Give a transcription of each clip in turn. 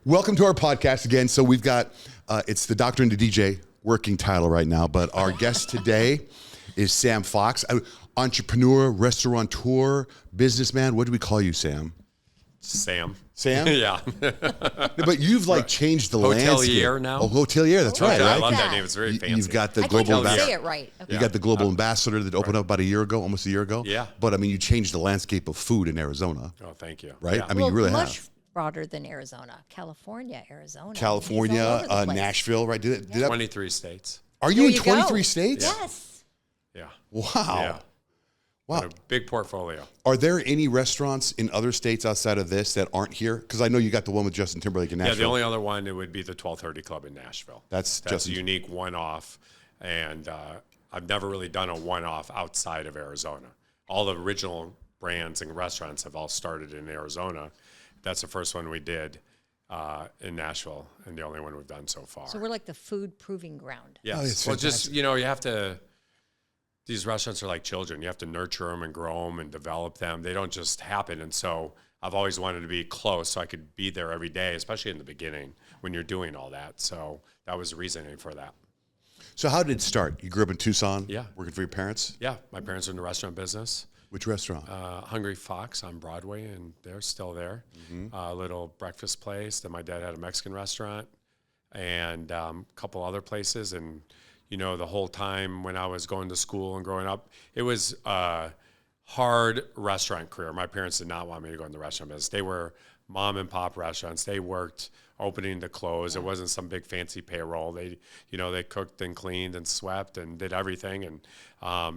Welcome to our podcast again. So we've got, it's the Doctor and the DJ working title right now, but our guest today is Sam Fox, entrepreneur, restaurateur, businessman. What do we call you, Sam? Sam. Sam? Yeah. But you've changed the landscape. Hotelier now. Oh, hotelier. That's right. I Right? love that name. It's very fancy. You've got the I global can't even ambassador. say it right. Okay. You got the global ambassador that opened up about a year ago, almost a year ago. Yeah. But I mean, you changed the landscape of food in Arizona, Oh, thank you. right? Yeah. I mean, you really much have. broader than Arizona, California, Arizona, He's California, all over the place. Nashville, right? Did that, 23 states. are you There in you 23 go. states? Yes. Yeah. Wow. Yeah. Wow. Got a big portfolio. Are there any restaurants in other states outside of this that aren't here? Because I know you got the one with Justin Timberlake in Nashville. Yeah, the only other one, it would be the 1230 Club in Nashville. That's a Justin. unique one-off, and I've never really done a one-off outside of Arizona. All the original brands and restaurants have all started in Arizona. That's the first one we did in Nashville, and the only one we've done so far. So we're like the food proving ground. Yes. Oh, it's well, fantastic. just, you know, you have to, these restaurants are like children. You have to nurture them and grow them and develop them. They don't just happen. And so I've always wanted to be close so I could be there every day, especially in the beginning when you're doing all that. So that was the reasoning for that. So how did it start? You grew up in Tucson? Yeah. Working for your parents? Yeah, my parents are in the restaurant business. Which restaurant? Hungry Fox on Broadway, and they're still there. A little breakfast place. Then my dad had a Mexican restaurant and a couple other places. And, you know, the whole time when I was going to school and growing up, it was a hard restaurant career. My parents did not want me to go in the restaurant business. They were mom and pop restaurants. They worked opening to close. It wasn't some big fancy payroll. They, you know, they cooked and cleaned and swept and did everything, and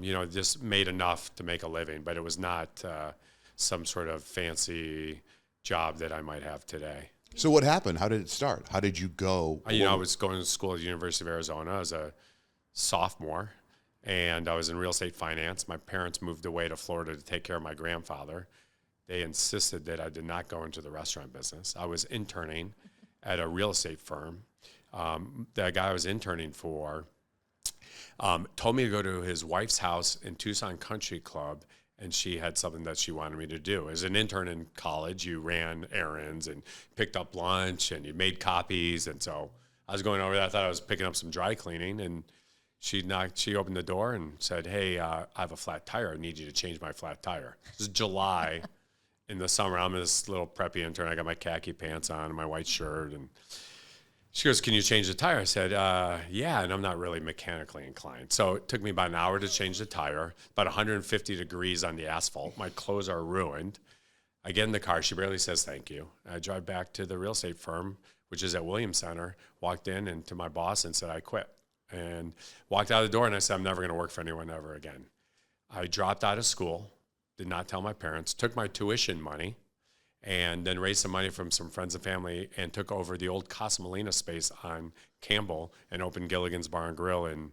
you know, just made enough to make a living. But it was not some sort of fancy job that I might have today. So what happened? How did it start? How did you go? You know, I was going to school at the University of Arizona as a sophomore, and I was in real estate finance. My parents moved away to Florida to take care of my grandfather. They insisted that I did not go into the restaurant business. I was interning at a real estate firm. The guy I was interning for told me to go to his wife's house in Tucson Country Club, and she had something that she wanted me to do. As an intern in college, you ran errands and picked up lunch and you made copies. And so I was going over there. I thought I was picking up some dry cleaning, and she opened the door and said, "Hey, I have a flat tire. I need you to change my flat tire." This is July in the summer. I'm this little preppy intern. I got my khaki pants on and my white shirt, and she goes, "Can you change the tire?" I said, "Yeah," and I'm not really mechanically inclined. So it took me about an hour to change the tire, about 150 degrees on the asphalt. My clothes are ruined. I get in the car. She barely says thank you. I drive back to the real estate firm, which is at Williams Center, walked in and to my boss and said, "I quit." And walked out of the door, and I said, "I'm never going to work for anyone ever again." I dropped out of school, did not tell my parents, took my tuition money, and then raised some money from some friends and family and took over the old Casa Molina space on Campbell and opened Gilligan's Bar and Grill in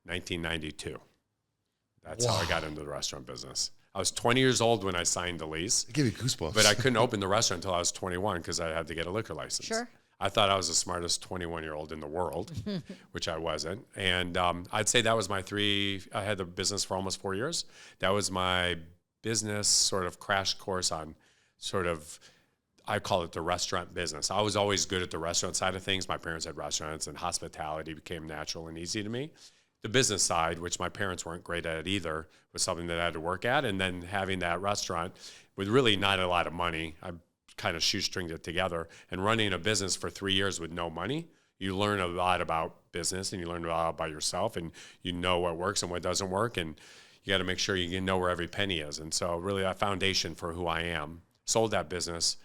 1992. That's how I got into the restaurant business. I was 20 years old when I signed the lease. It gave me goosebumps. But I couldn't open the restaurant until I was 21 because I had to get a liquor license. Sure. I thought I was the smartest 21-year-old in the world, which I wasn't. And I'd say that was I had the business for almost 4 years. That was my business sort of crash course on sort of, I call it the restaurant business. I was always good at the restaurant side of things. My parents had restaurants, and hospitality became natural and easy to me. The business side, which my parents weren't great at either, was something that I had to work at. And then having that restaurant with really not a lot of money, I kind of shoestringed it together. And running a business for 3 years with no money, you learn a lot about business, and you learn a lot about yourself, and you know what works and what doesn't work. And you got to make sure you know where every penny is. And so really that foundation for who I am. Sold that business,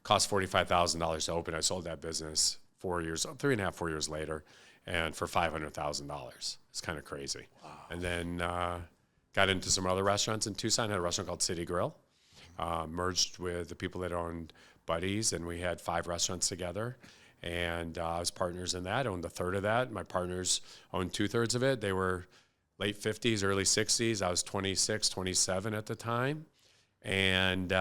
cost $45,000 to open. I sold that business 4 years, 3.5, 4 years later, and for $500,000. It's kind of crazy. Wow. And then got into some other restaurants in Tucson. Had a restaurant called City Grill, merged with the people that owned Buddy's, and we had 5 restaurants together. And I was partners in that, owned a third of that. My partners owned 2/3 of it. They were late 50s, early 60s. I was 26, 27 at the time. And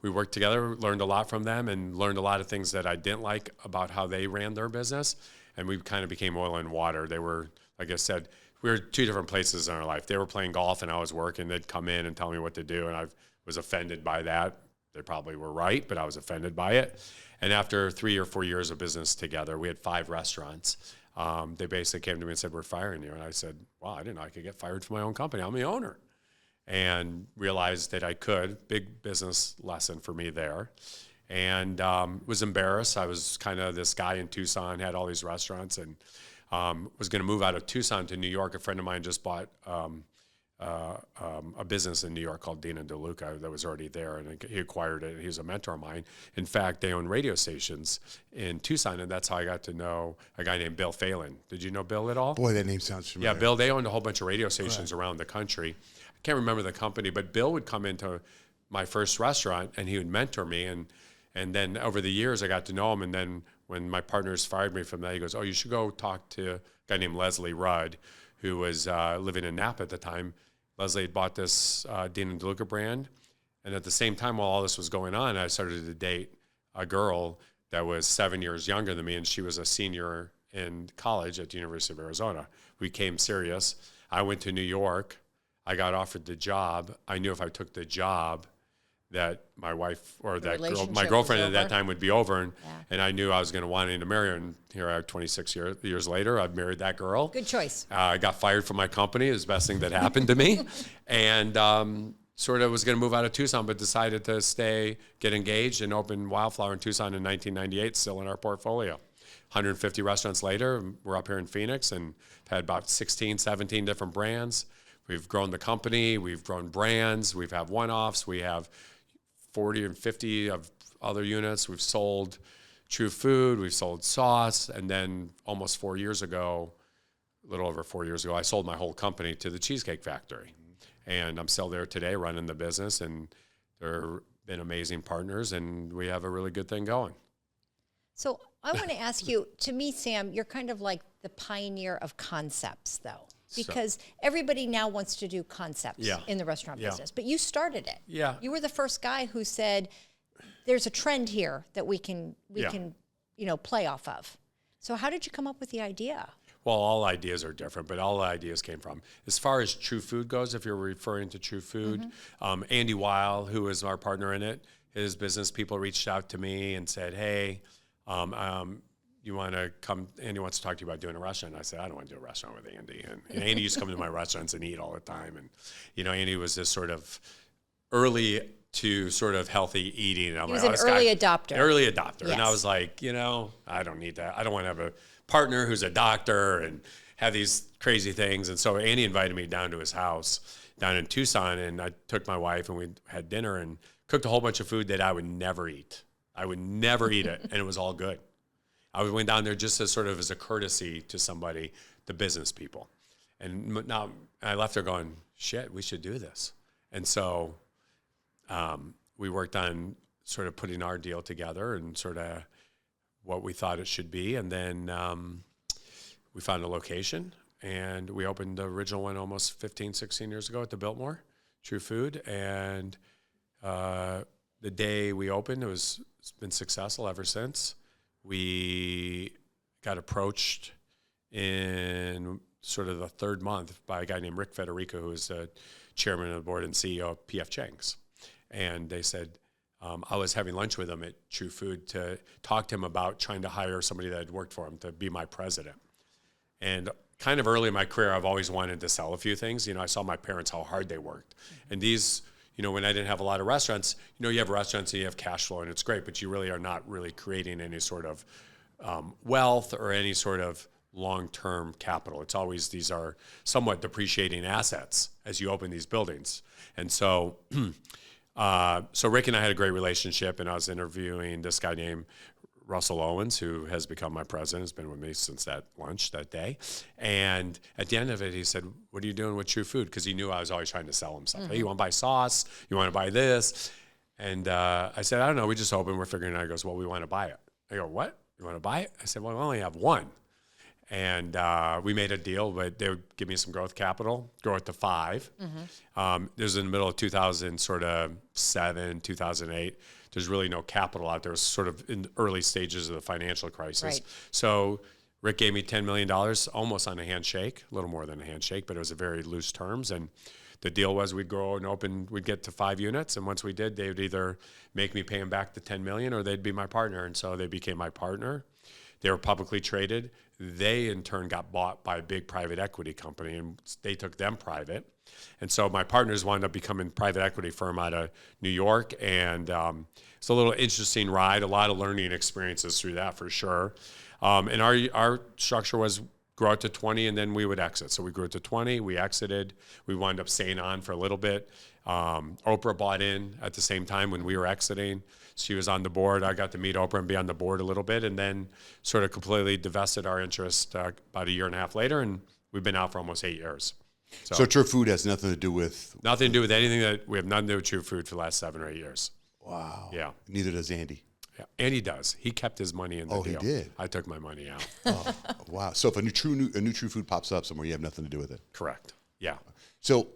we worked together, learned a lot from them, and learned a lot of things that I didn't like about how they ran their business. And we kind of became oil and water. They were, like I said, we were 2 different places in our life. They were playing golf, and I was working. They'd come in and tell me what to do, and I was offended by that they probably were right, but I was offended by it. And after 3 or 4 years of business together, we had 5 restaurants. They basically came to me and said, we're firing you. And I said, wow, I didn't know I could get fired from my own company. I'm the owner. And realized that I could. Big business lesson for me there. And was embarrassed. I was kind of this guy in Tucson, had all these restaurants, and was going to move out of Tucson to New York. A friend of mine just bought a business in New York called Dean and DeLuca that was already there, and he acquired it. He was a mentor of mine. In fact, they own radio stations in Tucson, and that's how I got to know a guy named Bill Phelan. Did you know Bill at all? Boy, that name sounds familiar. Yeah, Bill, they owned a whole bunch of radio stations around the country. I can't remember the company, but Bill would come into my first restaurant, and he would mentor me, and then over the years, I got to know him, and then when my partners fired me from that, he goes, oh, you should go talk to a guy named Leslie Rudd, who was living in Napa at the time. Leslie had bought this Dean and DeLuca brand. And at the same time, while all this was going on, I started to date a girl that was 7 years younger than me, and she was a senior in college at the University of Arizona. We became serious. I went to New York. I got offered the job. I knew if I took the job that my wife or that girl, my girlfriend at that time would be over, and I knew I was going to want to marry her. And here I am 26 years later, I've married that girl. Good choice. I got fired from my company. It was the best thing that happened to me. And sort of was going to move out of Tucson, but decided to stay, get engaged, and open Wildflower in Tucson in 1998, still in our portfolio. 150 restaurants later, we're up here in Phoenix and had about 16, 17 different brands. We've grown the company. We've grown brands. We've had one-offs. We have 40 and 50 of other units. We've sold True Food. We've sold sauce. And then almost 4 years ago, a little over 4 years ago, I sold my whole company to the Cheesecake Factory. And I'm still there today running the business. And they've been amazing partners. And we have a really good thing going. So I want to ask you, to me, Sam, you're kind of like the pioneer of concepts, though. Because everybody now wants to do concepts in the restaurant business, but you started it. Yeah. You were the first guy who said, there's a trend here that we can play off of. So how did you come up with the idea? Well, all ideas are different, but all the ideas came from, as far as True Food goes, if you're referring to True Food, Andy Weil, who is our partner in it, his business people reached out to me and said, hey, you want to come, Andy wants to talk to you about doing a restaurant. And I said, I don't want to do a restaurant with Andy. And Andy used to come to my restaurants and eat all the time. And, Andy was this sort of early to sort of healthy eating. He was an early adopter. Early adopter. Yes. And I was like, I don't need that. I don't want to have a partner who's a doctor and have these crazy things. And so Andy invited me down to his house down in Tucson. And I took my wife and we had dinner and cooked a whole bunch of food that I would never eat. I would never eat it. And it was all good. I went down there just as sort of as a courtesy to somebody, the business people. And now I left there going, shit, we should do this. And so we worked on sort of putting our deal together and sort of what we thought it should be. And then we found a location and we opened the original one almost 15, 16 years ago at the Biltmore, True Food. And the day we opened, it's been successful ever since. We got approached in sort of the third month by a guy named Rick Federico, who is the chairman of the board and CEO of P.F. Chang's. And they said, I was having lunch with him at True Food to talk to him about trying to hire somebody that had worked for him to be my president. And kind of early in my career, I've always wanted to sell a few things. I saw my parents, how hard they worked. And these, when I didn't have a lot of restaurants, you have restaurants and you have cash flow and it's great, but you really are not really creating any sort of wealth or any sort of long-term capital. It's always, these are somewhat depreciating assets as you open these buildings. And so, so Rick and I had a great relationship, and I was interviewing this guy named Russell Owens, who has become my president, has been with me since that lunch that day. And at the end of it, he said, what are you doing with True Food? Because he knew I was always trying to sell him stuff. Mm-hmm. Hey, you want to buy sauce? You want to buy this? And I said, I don't know. We just opened. We're figuring it out. He goes, well, we want to buy it. I go, what? You want to buy it? I said, well, we only have one. And we made a deal, but they would give me some growth capital, grow it to 5. Mm-hmm. It was in the middle of 2007, 2008. There's really no capital out there. It was sort of in the early stages of the financial crisis. Right. So Rick gave me $10 million, almost on a handshake, a little more than a handshake, but it was a very loose terms. And the deal was we'd grow and open, we'd get to 5 units. And once we did, they would either make me pay them back the $10 million or they'd be my partner. And so they became my partner. They were publicly traded. They in turn got bought by a big private equity company and they took them private. And so my partners wound up becoming a private equity firm out of New York. And it's a little interesting ride, a lot of learning experiences through that for sure. And our structure was grow it to 20 and then we would exit. So we grew it to 20, we exited, we wound up staying on for a little bit. Oprah bought in at the same time when we were exiting. She was on the board. I got to meet Oprah and be on the board a little bit and then sort of completely divested our interest about a year and a half later. And we've been out for almost 8 years. So True Food has nothing to do with... Nothing to do with anything that we have nothing to do with True Food for the last 7 or 8 years. Wow. Yeah. Neither does Andy. Yeah. And he does. He kept his money in the deal. Oh, he did? I took my money out. Oh, wow. So if a new True Food pops up somewhere, you have nothing to do with it? Correct. Yeah. So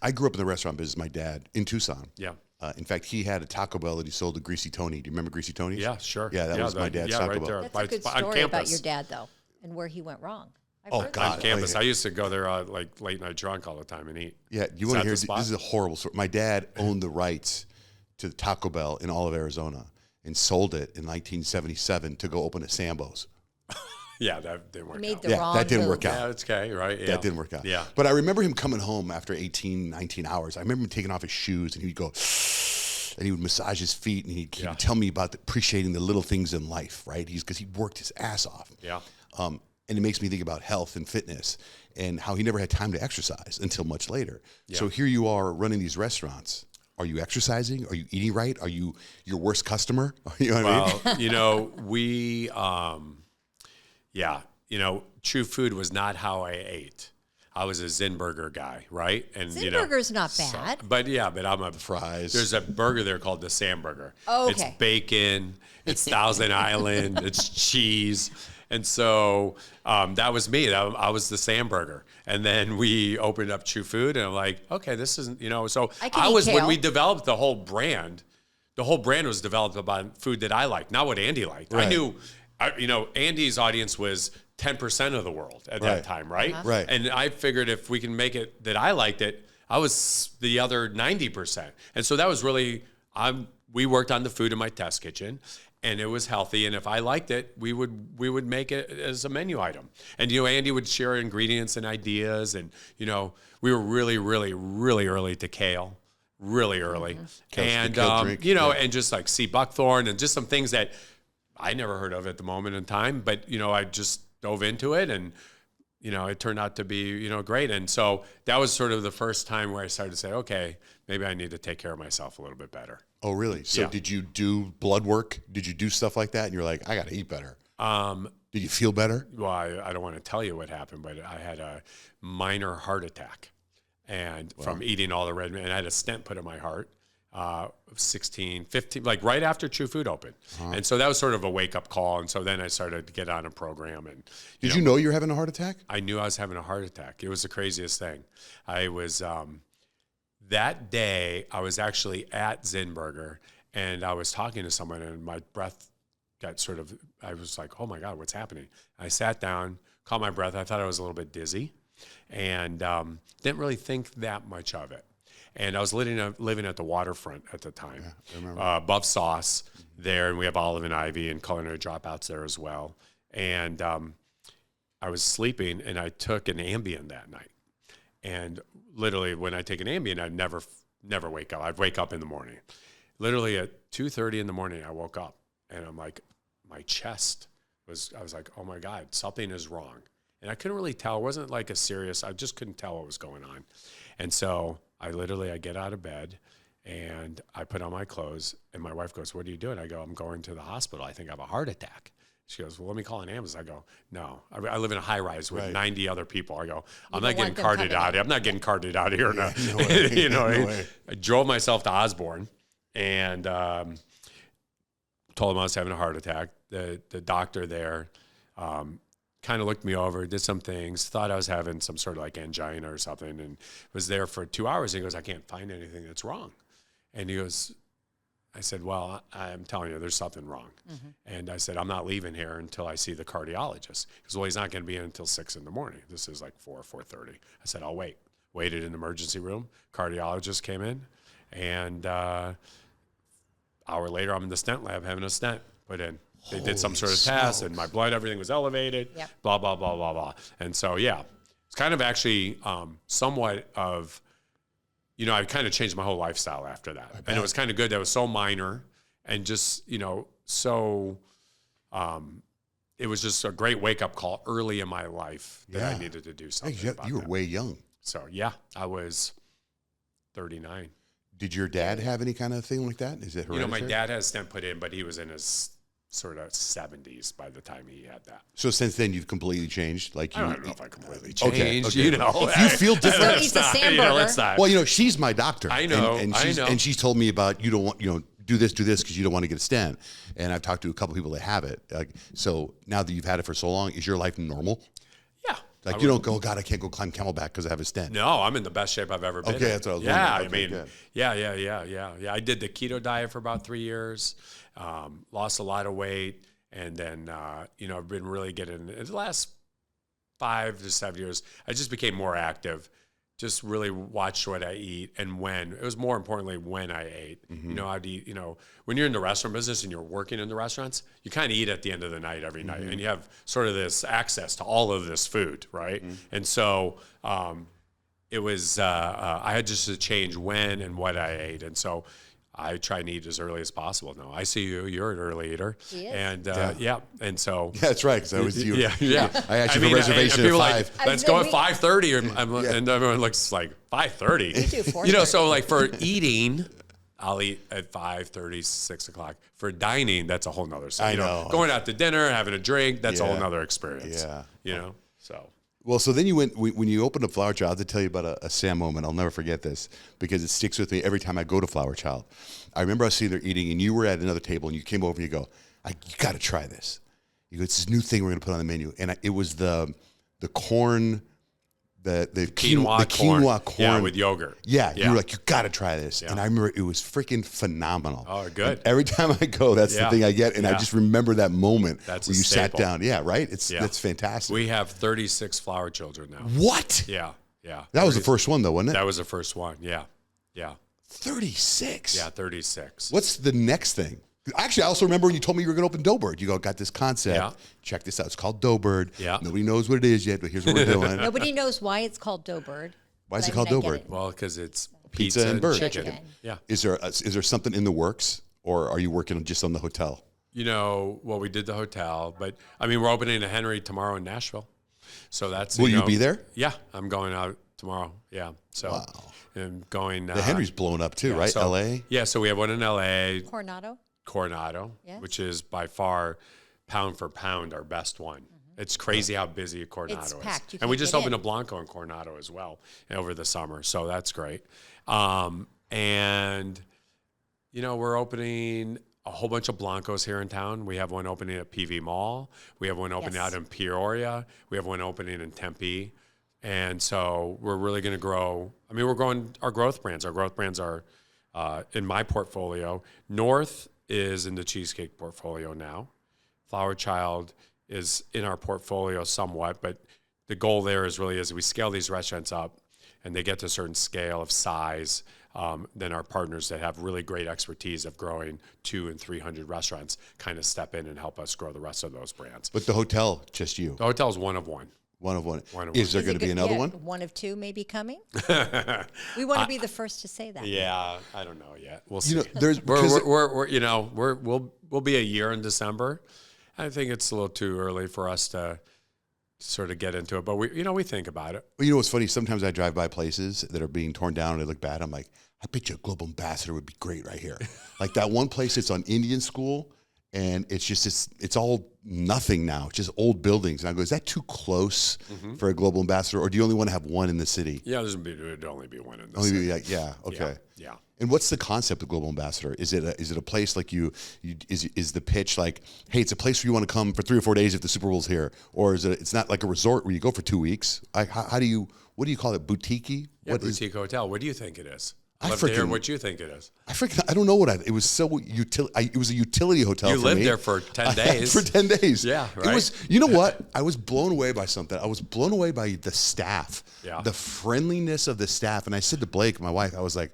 I grew up in the restaurant business, my dad, in Tucson. Yeah. In fact, he had a Taco Bell that he sold to Greasy Tony. Do you remember Greasy Tony's? Yeah, sure. Yeah, that was my dad's Taco Bell. There. That's a good story about your dad, though, and where he went wrong. Oh, God. On campus. I used to go there like late night drunk all the time and eat. Yeah, you want to hear this? This is a horrible story. My dad owned the rights to Taco Bell in all of Arizona and sold it in 1977 to go open a Sambo's. Yeah, that didn't work out. That didn't work out. Yeah, it's okay, right? Yeah. That didn't work out. Yeah. But I remember him coming home after 18, 19 hours. I remember him taking off his shoes and he'd go, and he would massage his feet and he'd tell me about appreciating the little things in life, right? Because he worked his ass off. Yeah. And it makes me think about health and fitness and how he never had time to exercise until much later. Yeah. So here you are running these restaurants. Are you exercising? Are you eating right? Are you your worst customer? You know what I mean? We, True Food was not how I ate. I was a Zinburger guy, right? And Zinburger's not bad. But I'm a fries. There's a burger there called the Sam Burger. Oh, okay. It's bacon, it's Thousand Island, it's cheese. And so that was me. I was the Sam Burger. And then we opened up True Food, and I'm like, okay, this isn't, so when we developed the whole brand was developed about food that I liked, not what Andy liked. Right. I knew, Andy's audience was 10% of the world at that time, right? Uh-huh. Right. And I figured if we can make it that I liked it, I was the other 90%. And so that was really, we worked on the food in my test kitchen. And it was healthy, and if I liked it, we would make it as a menu item. And Andy would share ingredients and ideas, and we were really, really, really early to kale, really early, and and just like sea buckthorn and just some things that I never heard of at the moment in time, but I just dove into it, and it turned out to be great. And so that was sort of the first time where I started to say, okay, maybe I need to take care of myself a little bit better. Oh, really? So did you do blood work? Did you do stuff like that? And you're like, I got to eat better. Did you feel better? Well, I don't want to tell you what happened, but I had a minor heart attack. And from eating all the red meat, and I had a stent put in my heart, 16, 15, like right after True Food opened. Uh-huh. And so that was sort of a wake-up call. And so then I started to get on a program. And Did you know you were having a heart attack? I knew I was having a heart attack. It was the craziest thing. I was... that day, I was actually at Zinburger, and I was talking to someone, and my breath got I was like, oh my God, what's happening? I sat down, caught my breath. I thought I was a little bit dizzy, and didn't really think that much of it. And I was living at the waterfront at the time, I remember. above Sauce there, and we have Olive and Ivy and culinary dropouts there as well. And I was sleeping, and I took an Ambien that night. And literally, when I take an Ambien, I never wake up. I'd wake up in the morning. Literally at 2:30 in the morning, I woke up, and I'm like, my chest I was like, oh my God, something is wrong. And I couldn't really tell. It wasn't like I just couldn't tell what was going on. And so I get out of bed, and I put on my clothes, and my wife goes, what are you doing? I go, I'm going to the hospital. I think I have a heart attack. She goes, well, let me call an ambulance. I go, no. I live in a high rise with 90 other people. I go, I'm not getting carted out. I'm not getting carted out of here. No. No way. No way. I drove myself to Osborne and told him I was having a heart attack. The doctor there kind of looked me over, did some things, thought I was having some sort of like angina or something, and was there for 2 hours. He goes, I can't find anything that's wrong. And he goes, I said, well, I'm telling you, there's something wrong. Mm-hmm. And I said, I'm not leaving here until I see the cardiologist. He goes, well, he's not going to be in until 6 in the morning. This is like 4:30. I said, I'll wait. waited in the emergency room. Cardiologist came in, and hour later, I'm in the stent lab having a stent put in. They did some sort of test, and my blood, everything was elevated, blah, blah, blah, blah, blah. And so, yeah, it's kind of actually somewhat of, I kind of changed my whole lifestyle after that. And it was kind of good. That was so minor and just, so it was just a great wake-up call early in my life that I needed to do something about You were way young. So, yeah, I was 39. Did your dad have any kind of thing like that? Is it hereditary? My dad had a stent put in, but he was in his sort of 70s by the time he had that. So since then, you've completely changed? I don't know if I completely changed. Okay. You feel different. Still eats a Sandburger. Well, she's my doctor. I know. And she's told me about you don't want, do this because you don't want to get a stent. And I've talked to a couple people that have it. So now that you've had it for so long, is your life normal? Yeah. You don't go, God, I can't go climb Camelback because I have a stent. No, I'm in the best shape I've ever been. Okay, that's what I was wondering. Yeah. I did the keto diet for about 3 years, lost a lot of weight, and then, I've been really getting, in the last 5 to 7 years, I just became more active, just really watched what I eat and when. It was more importantly when I ate. Mm-hmm. I'd eat, when you're in the restaurant business and you're working in the restaurants, you kind of eat at the end of the night every night. And you have sort of this access to all of this food, right? Mm-hmm. And so it was, I had just to change when and what I ate. And so I try and eat as early as possible. No, I see you. You're an early eater. He is. And and so that's right. Because I was you. Yeah. I asked you for a reservation at 5. Let's go at 5:30, and everyone looks like 5:30. We do 4:30. So like for eating, I'll eat at 5:30, 6 o'clock. For dining, that's a whole nother. I know. Going out to dinner, having a drink, that's a whole nother experience. Yeah. So. Well, so then you went, when you opened up Flower Child, I have to tell you about a Sam moment. I'll never forget this because it sticks with me every time I go to Flower Child. I remember I was sitting there eating, and you were at another table, and you came over and you go, you got to try this. You go, it's this new thing we're going to put on the menu. And it was the corn, the quinoa corn. Yeah, with yogurt. Yeah, you were like, you got to try this. Yeah. And I remember it was freaking phenomenal. Oh, good. And every time I go, that's the thing I get. And I just remember that moment where you sat down. Yeah, right? That's fantastic. We have 36 flower children now. What? Yeah. That was the first one, though, wasn't it? That was the first one, yeah. 36? Yeah, 36. What's the next thing? Actually, I also remember when you told me you were going to open Doe Bird. You got this concept. Yeah. Check this out. It's called Doe Bird. Yeah. Nobody knows what it is yet, but here's what we're doing. Nobody knows why it's called Doe Bird. Why is it called Doe Bird? Well, because it's pizza and bird. Chicken. Yeah. Is there something in the works, or are you working just on the hotel? Well, we did the hotel, but we're opening a Henry tomorrow in Nashville. So that's. Will you be there? Yeah, I'm going out tomorrow. Yeah. So. Wow. And going. The Henry's blown up too, right? So, LA. Yeah. So we have one in LA. Coronado, yes. Which is by far, pound for pound, our best one. Mm-hmm. It's crazy how busy Coronado is. Packed. And we just opened a Blanco in Coronado as well over the summer, so that's great. And we're opening a whole bunch of Blancos here in town. We have one opening at PV Mall. We have one opening out in Peoria. We have one opening in Tempe. And so we're really going to grow. We're growing our growth brands. Our growth brands are in my portfolio. North is in the cheesecake portfolio now. Flower Child is in our portfolio somewhat, but the goal there is really as we scale these restaurants up and they get to a certain scale of size, then our partners that have really great expertise of growing 200 and 300 restaurants kind of step in and help us grow the rest of those brands. But the hotel, just you. The hotel is one of one. One of one. Is there going to be another one? One of two maybe coming. We want to be the first to say that. Yeah, I don't know yet. We'll see. We'll be a year in December. I think it's a little too early for us to sort of get into it, but we think about it. Well, what's funny? Sometimes I drive by places that are being torn down and they look bad. I'm like, I bet you a global ambassador would be great right here. Like that one place that's on Indian School. And it's all nothing now, just old buildings. And I go, is that too close for a global ambassador, or do you only want to have one in the city? Yeah, there'd only be one in the city. Okay. Yeah. And what's the concept of global ambassador? Is it a place like is the pitch like, hey, it's a place where you want to come for 3 or 4 days if the Super Bowl's here, or is it's not like a resort where you go for 2 weeks? What do you call it? Boutique-y? Yeah, boutique hotel. What do you think it is? I'd love to hear what you think it is. I don't know it was so it was a utility hotel You for lived me. there for 10 days. For 10 days. Yeah, right. It was, you know what? I was blown away by something. I was blown away by the staff, the friendliness of the staff. And I said to Blake, my wife, I was like,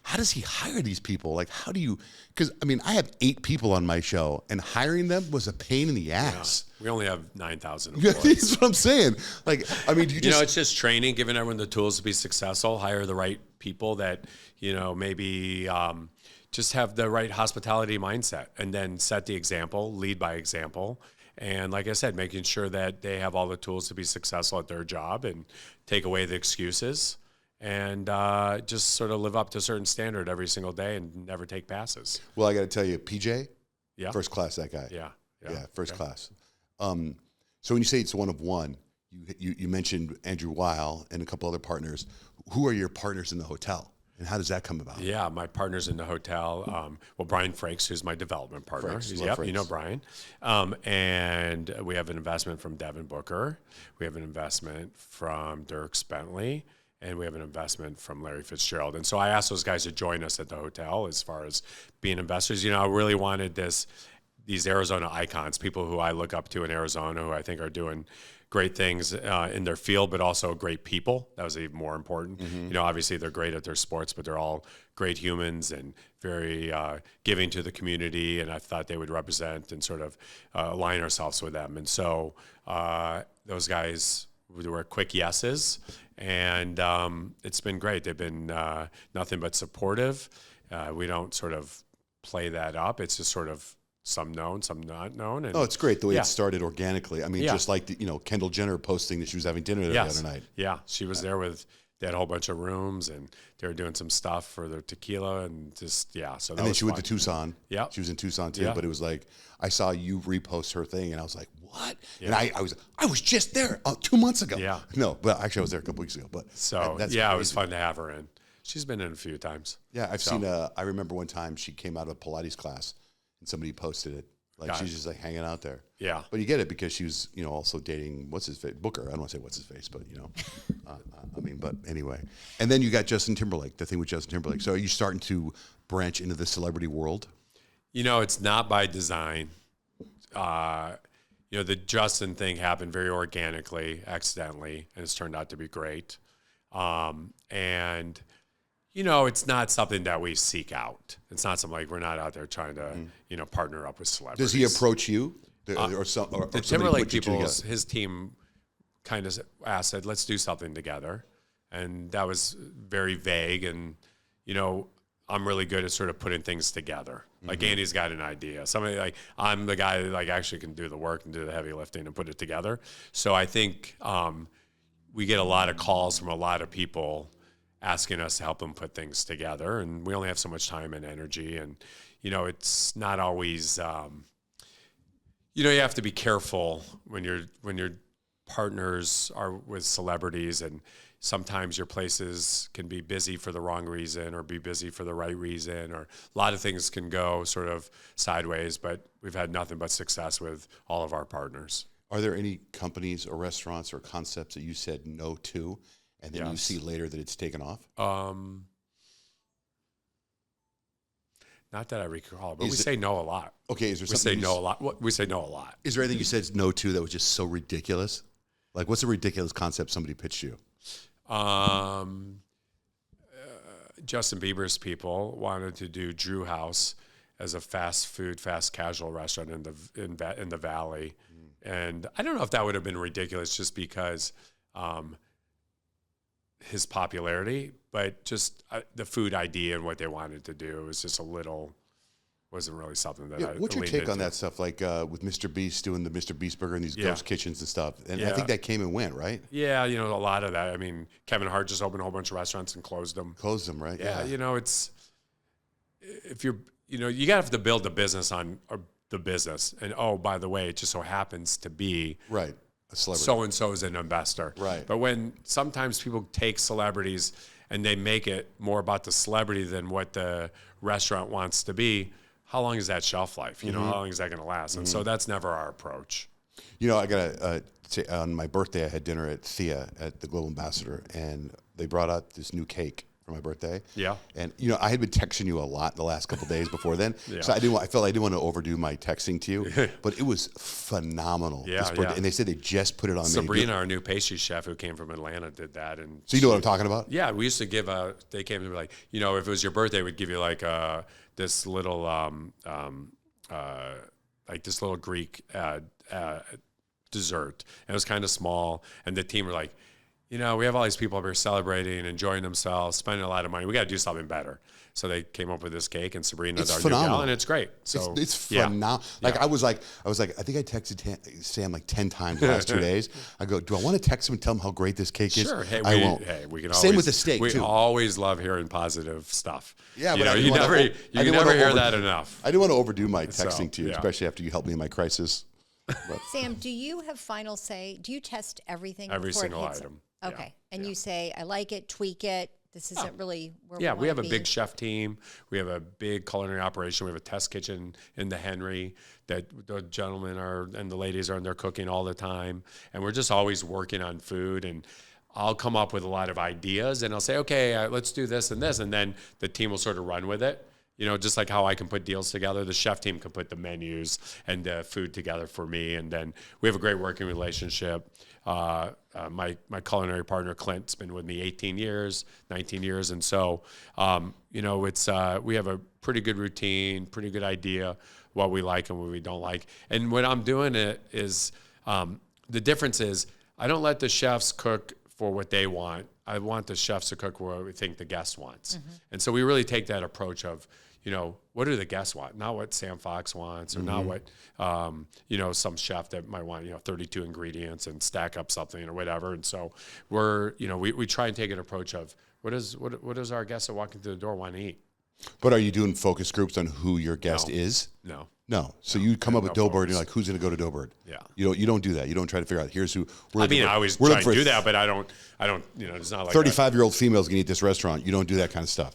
how does he hire these people? Like, how do you, because I mean, I have 8 people on my show and hiring them was a pain in the ass. Yeah. We only have 9,000 Yeah, employees. that's what I'm saying. Like, I mean, you know, it's just training, giving everyone the tools to be successful, hire the right people that, you know, maybe just have the right hospitality mindset, and then set the example, lead by example. And like I said, making sure that they have all the tools to be successful at their job and take away the excuses, and just sort of live up to a certain standard every single day and never take passes. Well, I got to tell you, PJ, first class, that guy. Yeah, first class. So when you say it's one of one, you mentioned Andrew Weil and a couple other partners. Who are your partners in the hotel, and how does that come about? Yeah, my partners in the hotel. Well, Brian Franks, who's my development partner. Franks. You know Brian. And we have an investment from Devin Booker. We have an investment from Dirk Bentley. And we have an investment from Larry Fitzgerald. And so I asked those guys to join us at the hotel as far as being investors. You know, I really wanted these Arizona icons, people who I look up to in Arizona, who I think are doing great things in their field, but also great people. That was even more important. Mm-hmm. You know, obviously they're great at their sports, but they're all great humans and very giving to the community. And I thought they would represent and sort of align ourselves with them. And so those guys were quick yeses. And it's been great. They've been nothing but supportive. We don't sort of play that up. It's just sort of some known, some not known. And it's great the way it started organically. I mean, just like Kendall Jenner posting that she was having dinner there the other night. Yeah, she was there they had a whole bunch of rooms, and they were doing some stuff for their tequila, and just So and then she went to Tucson. Yeah, she was in Tucson too. Yeah. But it was like I saw you repost her thing, and I was like, what? Yeah. And I was just there 2 months ago. Yeah, no, but actually I was there a couple weeks ago. But that's crazy. It was fun to have her in. She's been in a few times. Yeah, I've seen. I remember one time she came out of a Pilates class, and somebody posted it. Like she's just like hanging out there. Yeah. But you get it because she was, also dating, what's his face? Booker. I don't want to say what's his face, but, I mean, but anyway. And then you got Justin Timberlake, the thing with Justin Timberlake. So are you starting to branch into the celebrity world? It's not by design. The Justin thing happened very organically, accidentally, and it's turned out to be great. And it's not something that we seek out. It's not something like we're not out there trying to, partner up with celebrities. Does he approach you? Or the Timberlake people, his team kind of said, let's do something together. And that was very vague. And, I'm really good at sort of putting things together. Like Andy's got an idea. Somebody like, I'm the guy that actually can do the work and do the heavy lifting and put it together. So I think we get a lot of calls from a lot of people asking us to help them put things together, and we only have so much time and energy, and it's not always you have to be careful when your partners are with celebrities, and sometimes your places can be busy for the wrong reason or be busy for the right reason, or a lot of things can go sort of sideways, but we've had nothing but success with all of our partners. Are there any companies or restaurants or concepts that you said no to, and then you see later that it's taken off? Not that I recall, but we say no a lot. Okay, is there something we say no a lot? We say no a lot. Is there anything you said no to that was just so ridiculous? Like, what's a ridiculous concept somebody pitched you? Justin Bieber's people wanted to do Drew House as a fast food, fast casual restaurant in the Valley, and I don't know if that would have been ridiculous just because his popularity, but just the food idea and what they wanted to do was just wasn't really something that what's your take on that stuff? Like with Mr. Beast doing the Mr. Beast burger and these ghost kitchens and stuff. And I think that came and went, right? Yeah, a lot of that. I mean, Kevin Hart just opened a whole bunch of restaurants and closed them. Right? Yeah, it's if you're, you gotta have to build the business on the business. And by the way, it just so happens to be right. A celebrity. So-and-so is an investor. Right. But when sometimes people take celebrities and they make it more about the celebrity than what the restaurant wants to be, how long is that shelf life? How long is that going to last? And so that's never our approach. I got on my birthday, I had dinner at Thea at the Global Ambassador, and they brought out this new cake for my birthday. Yeah. And I had been texting you a lot the last couple of days before then. Yeah. So I felt I didn't want to overdo my texting to you, but it was phenomenal. Yeah, this birthday. yeah. And they said they just put it on. Sabrina, our new pastry chef who came from Atlanta, did that. And so you know what I'm talking about? Yeah, we used to give they came to me like, if it was your birthday, we'd give you like this little this little Greek dessert. And it was kind of small. And the team were like, we have all these people up here celebrating, enjoying themselves, spending a lot of money. We got to do something better. So they came up with this cake, and Sabrina's our new gal, and it's great. So it's phenomenal. Like I was like, I think I texted Sam like 10 times the last 2 days. I go, do I want to text him and tell him how great this cake is? Sure. Hey, I won't. Hey, we can. Same with the steak we too. We always love hearing positive stuff. Yeah, but you never hear that enough. I didn't want to overdo my texting to you, yeah. especially after you helped me in my crisis. But. Sam, do you have final say? Do you test everything? Every before single it hits item. It? Okay, and you say, I like it, tweak it. This isn't really where Yeah, we we have a be. big chef team. We have a big culinary operation. We have a test kitchen in the Henry that the gentlemen and the ladies are in there cooking all the time. And we're just always working on food. And I'll come up with a lot of ideas and I'll say, okay, let's do this and this. And then the team will sort of run with it. Just like how I can put deals together, the chef team can put the menus and the food together for me. And then we have a great working relationship. My culinary partner, Clint's been with me 19 years. And so, we have a pretty good routine, pretty good idea what we like and what we don't like. And when I'm doing it is, the difference is I don't let the chefs cook for what they want. I want the chefs to cook what we think the guest wants. Mm-hmm. And so we really take that approach of, what do the guests want? Not what Sam Fox wants or not what, some chef that might want, 32 ingredients and stack up something or whatever. And so we try and take an approach of what does our guests that walk into the door want to eat? But are you doing focus groups on who your guest is? No. So you come up with Doe Bird and you're like, who's going to go to Doe Bird? Yeah. You don't do that. You don't try to figure out here's who. I always try to do that, but I don't. It's not like 35-year-old females can eat this restaurant. You don't do that kind of stuff.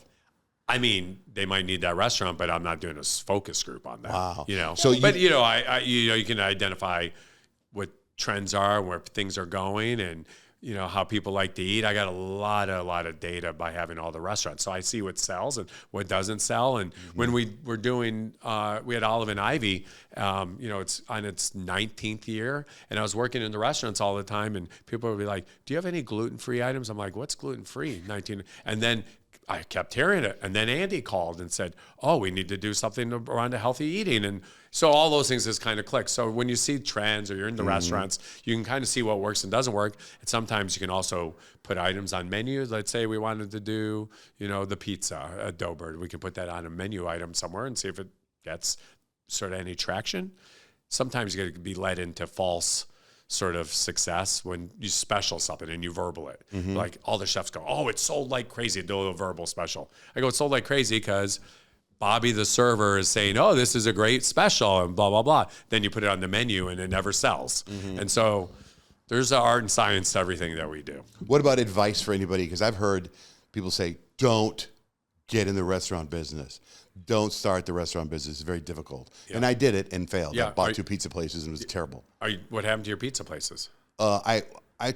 I mean, they might need that restaurant, but I'm not doing a focus group on that. Wow. So, you can identify what trends are, where things are going, and how people like to eat. I got a lot of data by having all the restaurants, so I see what sells and what doesn't sell. And when we were doing, we had Olive and Ivy. It's on its 19th year, and I was working in the restaurants all the time, and people would be like, "Do you have any gluten-free items?" I'm like, "What's gluten-free?" 19, and then I kept hearing it. And then Andy called and said, oh, we need to do something around healthy eating. And so all those things just kind of click. So when you see trends or you're in the restaurants, you can kind of see what works and doesn't work. And sometimes you can also put items on menus. Let's say we wanted to do, the pizza at Doe Bird. We can put that on a menu item somewhere and see if it gets sort of any traction. Sometimes you get to be led into false sort of success when you special something and you verbal it. Like all the chefs go, oh, it's sold like crazy, do a verbal special. I go, it's sold like crazy because Bobby the server is saying, oh, this is a great special and blah, blah, blah. Then you put it on the menu and it never sells. And so there's an art and science to everything that we do. What about advice for anybody? Because I've heard people say, don't get in the restaurant business. Don't start the restaurant business. It's very difficult. Yeah. And I did it and failed. I bought 2 pizza places and it was terrible. What happened to your pizza places? I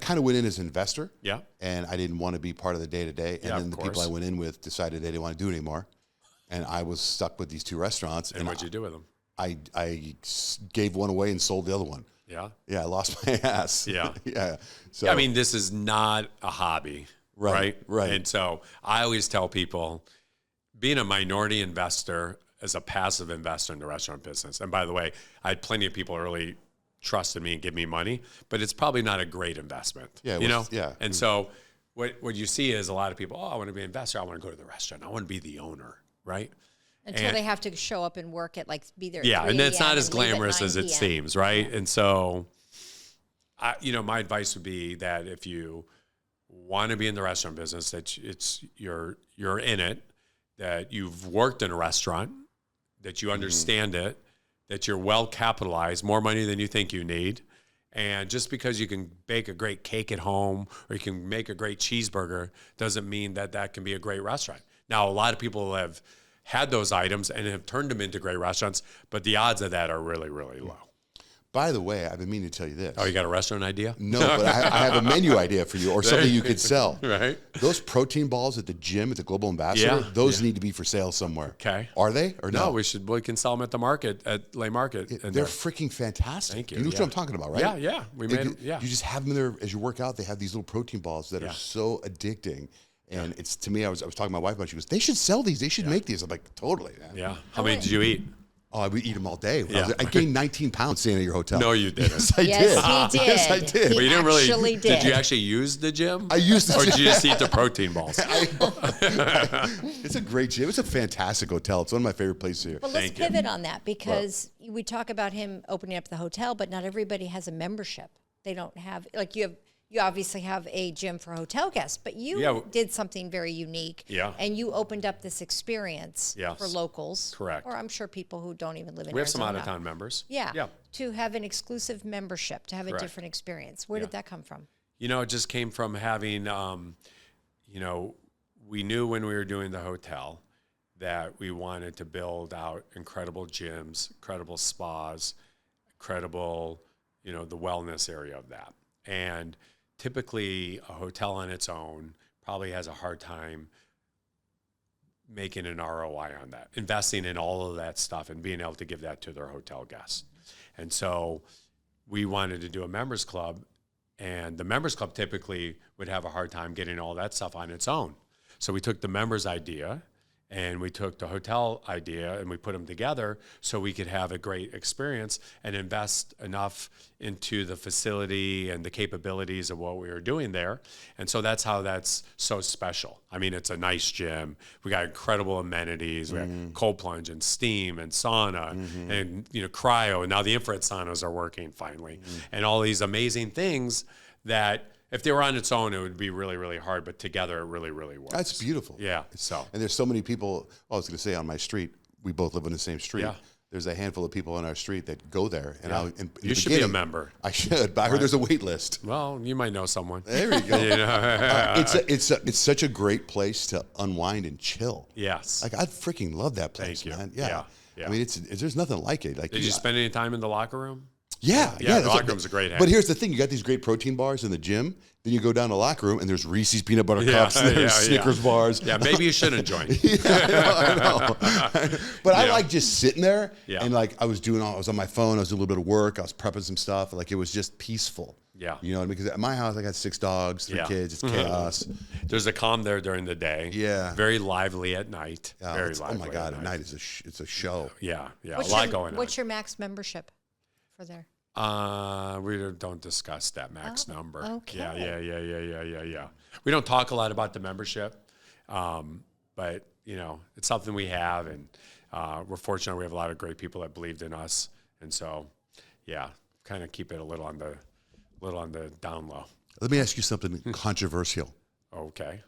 kind of went in as an investor. Yeah. And I didn't want to be part of the day-to-day. And then the people I went in with decided they didn't want to do it anymore. And I was stuck with these 2 restaurants. And what'd you do with them? I gave one away and sold the other one. Yeah. Yeah, I lost my ass. Yeah. Yeah. So I mean, this is not a hobby. Right. And so I always tell people, being a minority investor as a passive investor in the restaurant business. And by the way, I had plenty of people early trusted me and give me money, but it's probably not a great investment. Yeah. Yeah. And so what you see is a lot of people, oh, I want to be an investor. I want to go to the restaurant. I want to be the owner. Right. Until they have to show up and work at be there. Yeah. And it's not as glamorous as it seems. Right. And so, my advice would be that if you want to be in the restaurant business, that you're in it, that you've worked in a restaurant, that you understand it, that you're well capitalized, more money than you think you need. And just because you can bake a great cake at home or you can make a great cheeseburger doesn't mean that can be a great restaurant. Now, a lot of people have had those items and have turned them into great restaurants, but the odds of that are really, really low. By the way, I've been meaning to tell you this. Oh, you got a restaurant idea? No, but I have a menu idea for you, or something you could sell. Right. Those protein balls at the gym at the Global Ambassador, those need to be for sale somewhere. Okay. Are they or no? No, we can sell them at the market, at Lay Market. And They're freaking fantastic. Thank you. You know what I'm talking about, right? Yeah, yeah. You just have them there as you work out. They have these little protein balls that are so addicting. And it's, to me, I was talking to my wife about it. She goes, they should sell these. They should make these. I'm like, totally. Man. Yeah. How many did you eat? Oh, I would eat them all day. I gained 19 pounds staying at your hotel. No, you didn't. Yes, I did. Yes, he did. Yes, I did. But you didn't really. Actually Did you actually use the gym? I used the Or gym. did you just eat the protein balls? It's a great gym. It's a fantastic hotel. It's one of my favorite places here. Well, let's pivot on that because we talk about him opening up the hotel, but not everybody has a membership. They don't have, like you obviously have a gym for hotel guests, but you did something very unique. Yeah. And you opened up this experience for locals. Correct. Or I'm sure people who don't even live in Arizona. We have some out-of-town members. Yeah. To have an exclusive membership, to have a different experience. Where did that come from? You know, it just came from having, we knew when we were doing the hotel that we wanted to build out incredible gyms, incredible spas, incredible, the wellness area of that. And typically a hotel on its own probably has a hard time making an ROI on that, investing in all of that stuff and being able to give that to their hotel guests. And so we wanted to do a members club, and the members club typically would have a hard time getting all that stuff on its own. So we took the members idea and we took the hotel idea and we put them together so we could have a great experience and invest enough into the facility and the capabilities of what we were doing there. And so that's how that's so special. I mean, it's a nice gym. We got incredible amenities. We got cold plunge and steam and sauna and, cryo. And now the infrared saunas are working finally. And all these amazing things that if they were on its own, it would be really, really hard, but together it really, really works. That's beautiful. Yeah. So. And there's so many people, I was going to say on my street, we both live on the same street. Yeah. There's a handful of people on our street that go there. And you should be a member. I should, but I heard there's a wait list. Well, you might know someone. There we go. It's such a great place to unwind and chill. Yes. Like I freaking love that place, man. Yeah. I mean, there's nothing like it. Like, did you spend any time in the locker room? Yeah, the locker room's a great hang. But here's the thing: you got these great protein bars in the gym. Then you go down to the locker room, and there's Reese's peanut butter cups, and there's Snickers bars. Yeah, maybe you shouldn't join. I know. But I like just sitting there, and like I was on my phone. I was doing a little bit of work. I was prepping some stuff. Like it was just peaceful. Yeah. Because at my house I got 6 dogs, 3 kids. It's chaos. There's a calm there during the day. Yeah. Very lively at night. Very lively. Oh my God! At night it's a show. Yeah. A lot going on. What's your max membership for there? We don't discuss that max number. Okay. Yeah. We don't talk a lot about the membership, but it's something we have, and we're fortunate we have a lot of great people that believed in us, and so kind of keep it a little on the down low. Let me ask you something controversial. Okay.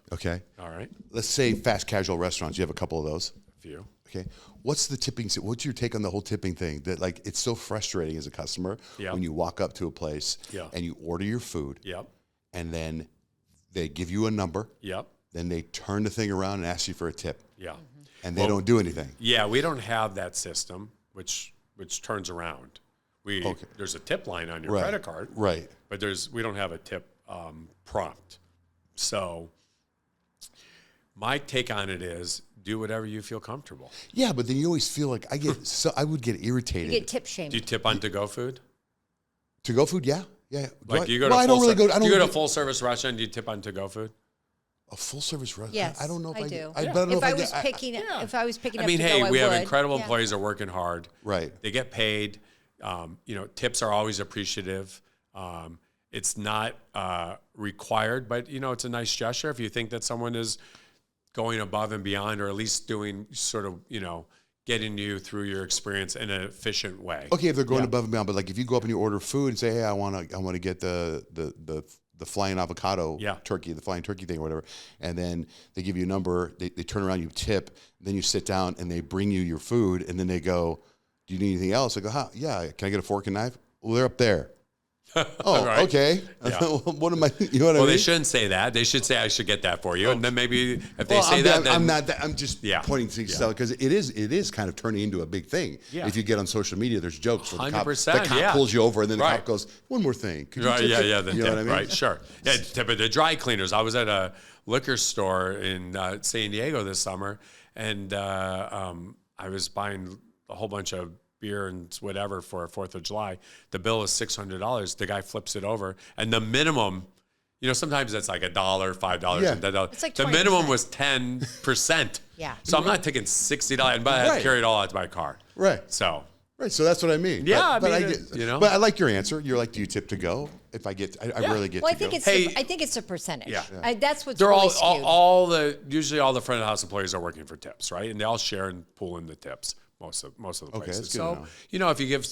All right. Let's say fast casual restaurants. You have a couple of those. A few. Okay. What's the tipping? What's your take on the whole tipping thing? That like it's so frustrating as a customer when you walk up to a place and you order your food. Yep. And then they give you a number. Yep. Then they turn the thing around and ask you for a tip. Yeah. And they don't do anything. Yeah, we don't have that system, which turns around. There's a tip line on your credit card. Right. But we don't have a tip prompt. So my take on it is do whatever you feel comfortable. Yeah, but then you always feel like I would get irritated. You get tip shamed. Do you tip on to-go food? To-go food? Yeah. Like you go to a full service restaurant, do you tip on to-go food? A full service restaurant? Yes, I don't know if I do. If I was picking up I mean, hey, we have incredible employees that are working hard. Right. They get paid. Tips are always appreciative. It's not required, but it's a nice gesture if you think that someone is going above and beyond, or at least doing sort of, getting you through your experience in an efficient way. Okay, if they're going above and beyond, but like if you go up and you order food and say, hey, I want to get the flying avocado turkey, the flying turkey thing or whatever, and then they give you a number, they turn around, you tip, then you sit down and they bring you your food, and then they go, do you need anything else? I go, yeah, can I get a fork and knife? Well, they're up there. Oh, Right. okay. Yeah. What am I? You know what I Well, mean? they shouldn't say that. They should say, I should get that for you. And then maybe if they say that, then I'm not. I'm just Yeah. pointing to stuff because it is kind of turning into a big thing. Yeah. If you get on social media, there's jokes. Where 100%, the cop yeah. pulls you over, and then the Right. cop goes, "One more thing." Could you Right, tip yeah, it?" yeah, the You know tip, what I mean? right, sure. Yeah, but the dry cleaners. I was at a liquor store in San Diego this summer, and I was buying a whole bunch of beer and whatever for 4th of July. The bill is $600. The guy flips it over, and the minimum, sometimes it's like $1, $5, Yeah. and $10. It's like the 20%. minimum was 10%. Yeah. So I'm not taking $60, but I had Right. to carry it all out to my car. Right. So. Right. So that's what I mean. Yeah, but I mean, get, But I like your answer. You're like, do you tip to go? If I get, I rarely get. Well, I to think go. it's I think it's a percentage. Yeah. That's what's They're really all skewed. usually all the front of the house employees are working for tips, right? And they all share and pool in the tips most of the places. that's good to So know. if you give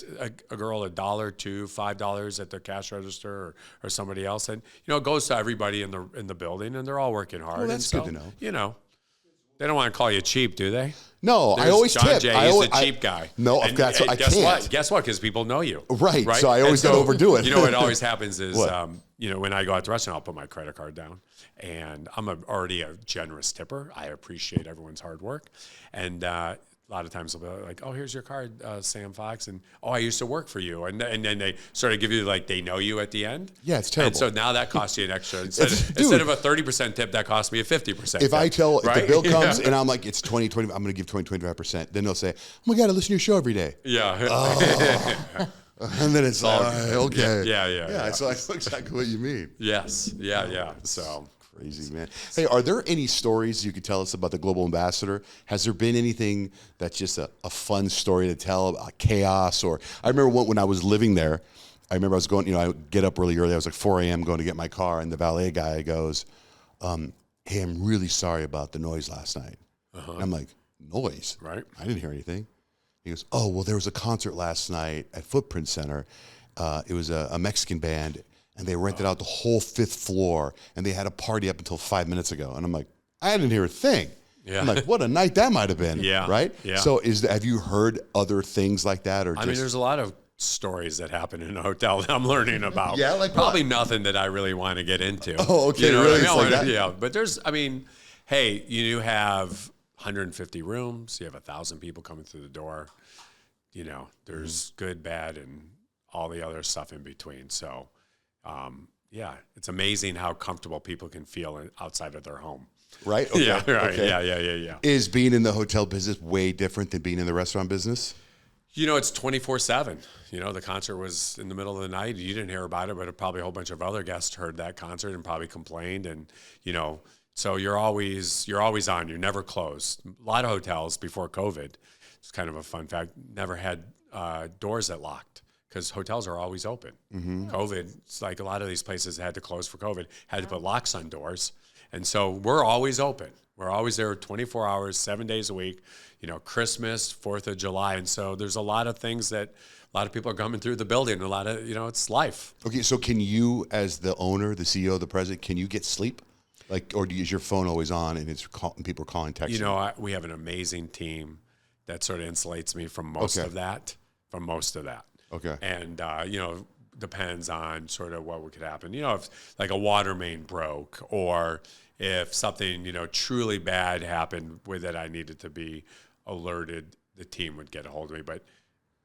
a girl $1, $2, $5 at the cash register or somebody else, and it goes to everybody in the building, and they're all working hard. Well, that's and good to know. They don't want to call you cheap, do they? No, I There's always John tip. Jay, I he's always, the cheap guy. No, And that's what I guess can't. what? Guess what? Because people know you. Right, so I always gotta overdo it. What always happens is, What? when I go out to the restaurant, I'll put my credit card down. And I'm already a generous tipper. I appreciate everyone's hard work. And a lot of times they'll be like, oh, here's your card, Sam Fox. And, oh, I used to work for you. And then they sort of give you, like, they know you at the end. Yeah, it's terrible. And so now that costs you an extra. Instead of a 30% tip, that costs me a 50% If I tell, right? if the bill comes and I'm like, it's 20, I'm going to give 25%, then they'll say, oh my God, I listen to your show every day. Yeah. And then it's like, okay. Yeah. So I know exactly what you mean. Yes. Yeah. So. Crazy, man. Hey, are there any stories you could tell us about the Global Ambassador? Has there been anything that's just a fun story to tell about chaos? Or I remember when I was living there, I remember I was going, I would get up really early. I was like 4 a.m. going to get my car, and the valet guy goes, hey, I'm really sorry about the noise last night. And I'm like, noise? Right. I didn't hear anything. He goes, oh, well, there was a concert last night at Footprint Center. It was a Mexican band, and they rented out the whole 5th floor, and they had a party up until 5 minutes ago. And I'm like, I didn't hear a thing. Yeah. I'm like, what a night that might have been. Yeah. Right? Yeah. So have you heard other things like that? Or I mean, there's a lot of stories that happen in a hotel that I'm learning about. Yeah, like probably what? nothing that I really want to get into. Oh, okay, You know really? what I mean? It's like that? Yeah, but hey, you have 150 rooms. You have 1,000 people coming through the door. There's good, bad, and all the other stuff in between. So, it's amazing how comfortable people can feel outside of their home. Right? Okay. Yeah, right. Okay. Yeah. Is being in the hotel business way different than being in the restaurant business? It's 24/7. The concert was in the middle of the night. You didn't hear about it, but probably a whole bunch of other guests heard that concert and probably complained. And, so you're always on. You're never closed. A lot of hotels before COVID, it's kind of a fun fact, never had doors that locked because hotels are always open. COVID, it's like a lot of these places had to close for COVID, had to put locks on doors. And so we're always open. We're always there 24 hours, 7 days a week, Christmas, 4th of July. And so there's a lot of things that a lot of people are coming through the building. A lot of, it's life. Okay, so can you, as the owner, the CEO, the president, can you get sleep? Or is your phone always on and people are calling, texting? We have an amazing team that sort of insulates me from most of that. Okay. And, depends on sort of what could happen. If like a water main broke or if something, truly bad happened with it, I needed to be alerted, the team would get a hold of me. But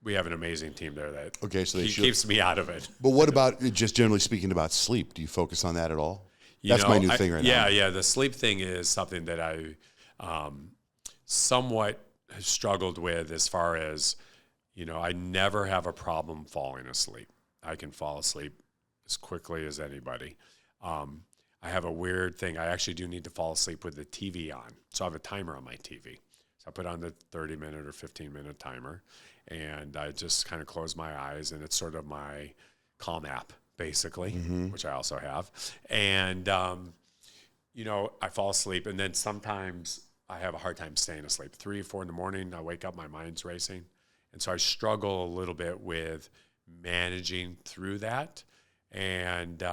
we have an amazing team there that keeps me out of it. But what about, just generally speaking, about sleep? Do you focus on that at all? That's my new thing right now. Yeah. The sleep thing is something that I somewhat have struggled with as far as, I never have a problem falling asleep. I can fall asleep as quickly as anybody. I have a weird thing. I actually do need to fall asleep with the TV on. So I have a timer on my TV. So I put on the 30-minute or 15-minute timer, and I just kind of close my eyes, and it's sort of my Calm app, basically, which I also have. And, I fall asleep, and then sometimes I have a hard time staying asleep. 3 or 4 in the morning, I wake up, my mind's racing. And so I struggle a little bit with managing through that. And,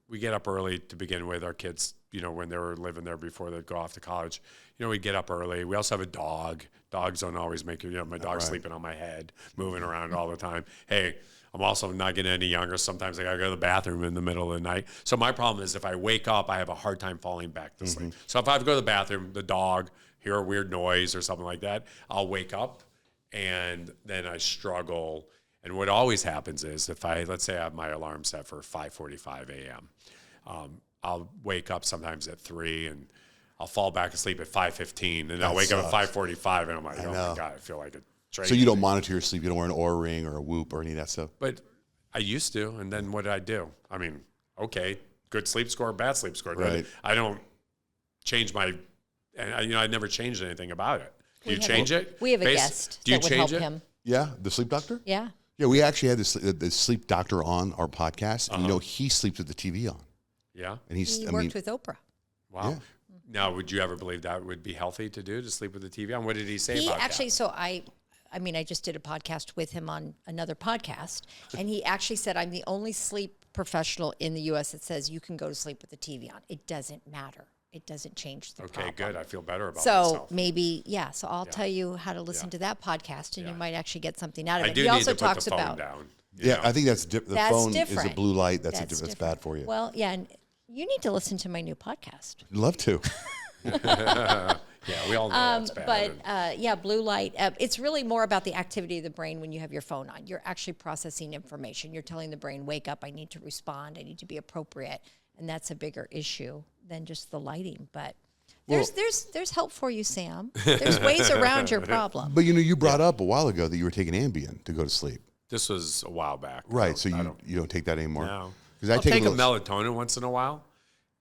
we get up early to begin with. Our kids, when they were living there before they'd go off to college, we get up early. We also have a dog. Dogs don't always make it. My dog's sleeping on my head, moving around all the time. Hey, I'm also not getting any younger. Sometimes I got to go to the bathroom in the middle of the night. So my problem is if I wake up, I have a hard time falling back to sleep. So if I have to go to the bathroom, the dog, hear a weird noise or something like that, I'll wake up and then I struggle. And what always happens is let's say I have my alarm set for 5:45 a.m. I'll wake up sometimes at 3 and I'll fall back asleep at 5:15 and I'll wake up at 5:45 and I'm like, oh my God, I feel like a train. So you don't monitor your sleep. You don't wear an Oura ring or a Whoop or any of that stuff. But I used to, and then what did I do? I mean, okay, good sleep score, bad sleep score. Right. I don't change I never changed anything about it. Do you change it? We have a guest that would help him. Yeah, the sleep doctor? Yeah. Yeah, we actually had the sleep doctor on our podcast. And, he sleeps with the TV on. Yeah. And he worked with Oprah. Wow. Yeah. Now, would you ever believe that would be healthy to sleep with the TV on? What did he say about that? So I just did a podcast with him on another podcast, and he actually said, I'm the only sleep professional in the U.S. that says you can go to sleep with the TV on. It doesn't matter. It doesn't change the problem. Okay, good. I feel better about myself. So so I'll tell you how to listen to that podcast, and you might actually get something out of it. He also talks put the phone down. I think that's the phone different. Is a blue light. That's bad for you. Well, yeah, and you need to listen to my new podcast. I'd love to. We all know that's bad. But blue light, it's really more about the activity of the brain when you have your phone on. You're actually processing information. You're telling the brain, wake up, I need to respond, I need to be appropriate. And that's a bigger issue than just the lighting. But there's help for you, Sam. There's ways around your problem. But you brought up a while ago that you were taking Ambien to go to sleep. This was a while back. Right, so you don't take that anymore? No. I'll take a melatonin once in a while.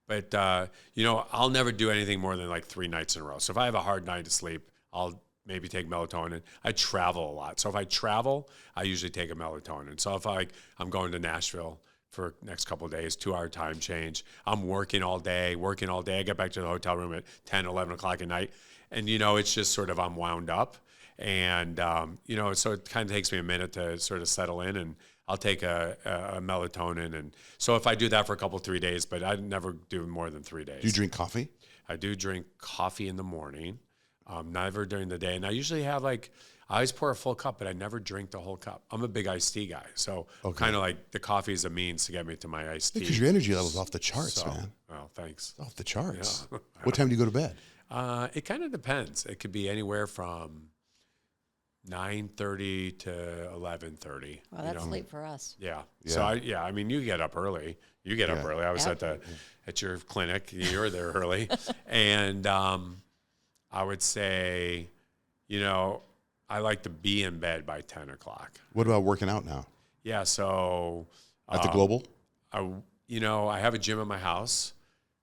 But, I'll never do anything more than like 3 nights in a row. So if I have a hard night to sleep, I'll maybe take melatonin. I travel a lot. So if I travel, I usually take a melatonin. So if I'm going to Nashville for next couple of days, 2-hour time change, I'm working all day. I get back to the hotel room at 10, 11 o'clock at night. And, it's just sort of I'm wound up. And, so it kind of takes me a minute to sort of settle in, and I'll take a melatonin. And so if I do that for a couple, 3 days, but I never do more than 3 days. Do you drink coffee? I do drink coffee in the morning, never during the day. And I usually have I always pour a full cup, but I never drink the whole cup. I'm a big iced tea guy. So kind of like the coffee is a means to get me to my iced tea. Because your energy level's off the charts, man. Oh, thanks. It's off the charts. Yeah. What time do you go to bed? It kind of depends. It could be anywhere from 9:30 to 11:30. Well, that's late for us. Yeah. So you get up early. You get up early. I was at your clinic. You were there early, and I would say, I like to be in bed by 10 o'clock. What about working out now? Yeah. So at the Global, I have a gym at my house.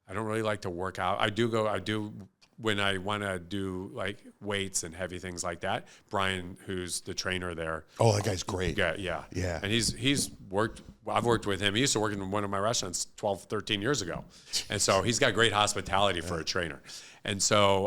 I don't really like to work out. I do when I want to do like weights and heavy things like that. Brian, who's the trainer there. Oh, that guy's great. Yeah. And he's worked. I've worked with him. He used to work in one of my restaurants 12, 13 years ago. And so he's got great hospitality for a trainer. And so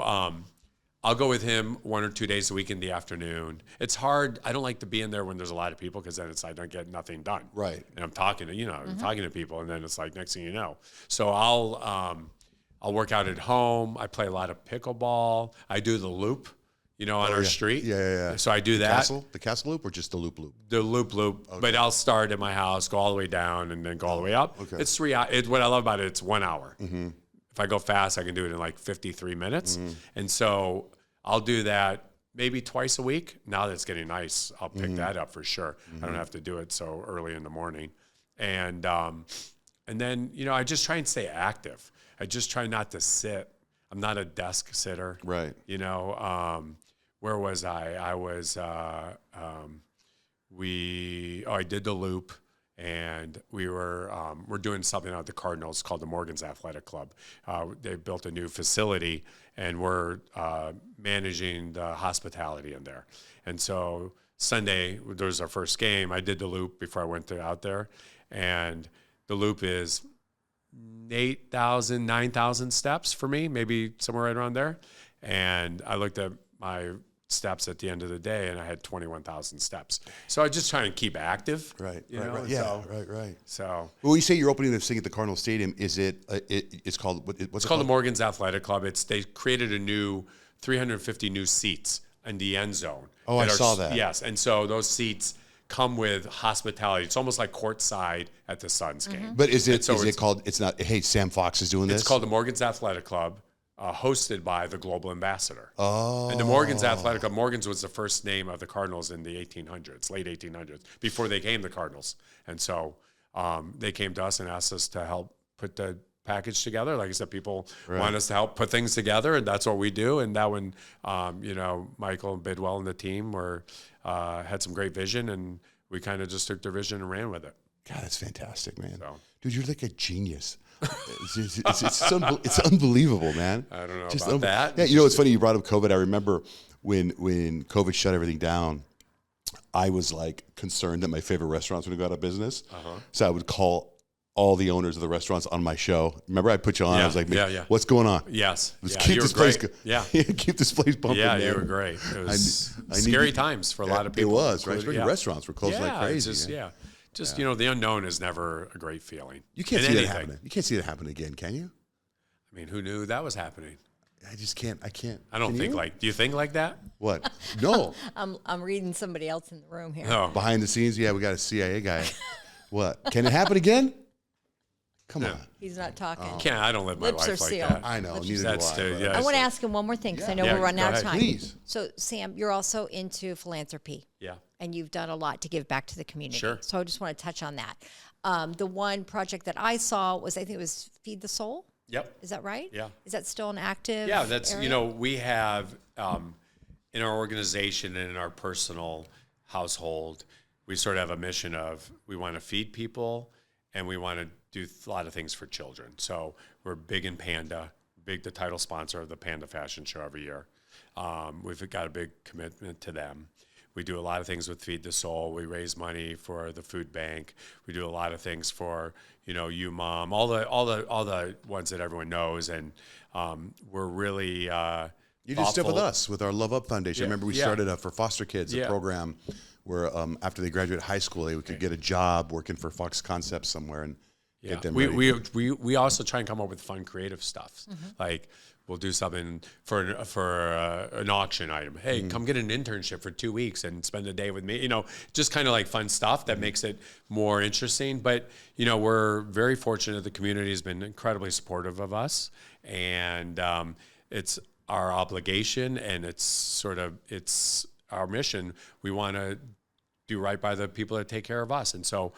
I'll go with him 1 or 2 days a week in the afternoon. It's hard. I don't like to be in there when there's a lot of people because then I don't get nothing done. Right. And I'm talking to, I'm talking to people, and then it's like next thing you know. So I'll work out at home. I play a lot of pickleball. I do the loop, on our street. Yeah. So I do that. The castle loop or just the loop? The loop. Okay. But I'll start at my house, go all the way down, and then go all the way up. Okay. It's 3 hours. What I love about it, it's 1 hour. Mm-hmm. If I go fast, I can do it in like 53 minutes. Mm-hmm. And so I'll do that maybe twice a week. Now that it's getting nice, I'll pick that up for sure. Mm-hmm. I don't have to do it so early in the morning. And then, I just try and stay active. I just try not to sit. I'm not a desk sitter. Right. Where was I? I was, I did the loop, and we're doing something out at the Cardinals called the Morgan's Athletic Club. They built a new facility, and we're managing the hospitality in there. And so Sunday, there was our first game. I did the loop before I went out there, and the loop is 8,000, 9,000 steps for me, maybe somewhere right around there. And I looked at my steps at the end of the day, and I had 21,000 steps. So I just try and keep active. Right. You know? Yeah. So, Right. So Well, you say you're opening this thing at the Cardinal Stadium. Is it? It's called what's it's it called the Morgan's Athletic Club. They created a new 350 new seats in the end zone. Oh, I saw that. Yes, and so those seats come with hospitality. It's almost like courtside at the Suns game. But is it? So Is it called? It's not. Hey, Sam Fox is doing this. It's called the Morgan's Athletic Club, hosted by the Global Ambassador. Oh. And the Morgan's Athletic Club, Morgan's was the first name of the Cardinals in the 1800s, late 1800s, before they came the Cardinals. And so they came to us and asked us to help put the package together. Like I said, people want us to help put things together, and that's what we do. And that one, Michael Bidwell and the team had some great vision, and we kind of just took their vision and ran with it. God, that's fantastic, man. So. Dude, you're like a genius. It's unbelievable, man. I don't know about that. Yeah, you know, it's funny you brought up COVID. I remember when COVID shut everything down, I was like concerned that my favorite restaurants would go out of business. So I would call all the owners of the restaurants on my show. Remember, I put you on. I was like, what's going on? Yes. Keep this place keep this place bumping. Yeah, man. you were great. It was scary times for a lot of people. It was, right? Especially restaurants were closed like crazy. Just the unknown is never a great feeling. You can't see that happening. You can't see that happen again, can you? I mean, who knew that was happening? I just can't. I can't. I don't think do you think like that? What? No. I'm reading somebody else in the room here. No. Behind the scenes, we got a CIA guy. What? Can it happen again? Come on. He's not talking. I don't live my Lips life are like sealed. that. I know. That's I want to ask him one more thing because I know we're running out of time. Please. So, Sam, you're also into philanthropy. Yeah. And you've done a lot to give back to the community. Sure. So I just want to touch on that. The one project that I saw was, I think it was Feed the Soul. Yep. Is that right? Yeah. Is that still an active that's, area? we have in our organization and in our personal household, we sort of have a mission of we want to feed people and we want to do a lot of things for children. So we're big in Panda, the title sponsor of the Panda Fashion Show every year. We've got a big commitment to them. We do a lot of things with Feed the Soul. We raise money for the food bank. We do a lot of things for, You Mom, all the ones that everyone knows. And we're really You did stuff with us with our Love Up Foundation. I remember we started for foster kids a program where after they graduated high school, they could get a job working for Fox Concepts somewhere and get them ready. We also try and come up with fun, creative stuff. Like we'll do something for an auction item. Hey, come get an internship for 2 weeks and spend a day with me. Just kind of like fun stuff that makes it more interesting. But we're very fortunate. The community has been incredibly supportive of us, and it's our obligation, and it's our mission. We want to do right by the people that take care of us, and so